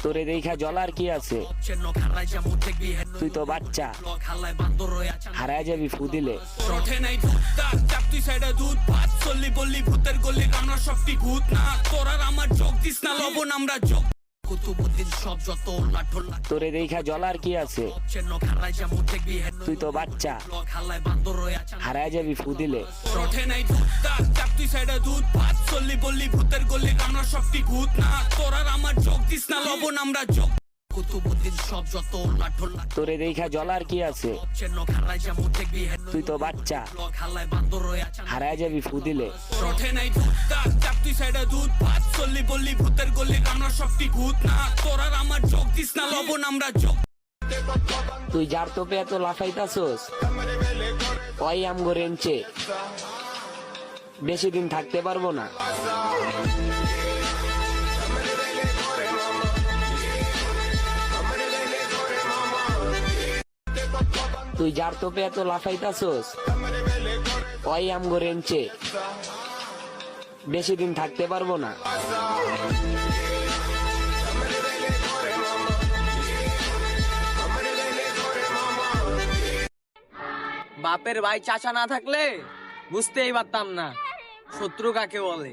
তোরে দেখা জলার কি আছে, তুই তো বাচ্চা, হারায় যাবি ফু দিলে। তোরে দেখা জলার কি আছে, তুই তো বাচ্চা, হারায় যাবি ফু দিলে। তোরে দেখা জলার কি আছে, তুই তো বাচ্চা, হারায় যাবি ফু দিলে। তুই যার তোপে এত লাফাইতাছস, ওই আমগো রেঞ্চে বেশি দিন থাকতে পারবো না। তুই যার তোপে এত লাফাইতাছস, ওই আমগো রেঞ্চে বেশি দিন থাকতে পারবো না। বাপের ভাই চাচা না থাকলে বুঝতেই পারতাম না শত্রু কাকে বলে।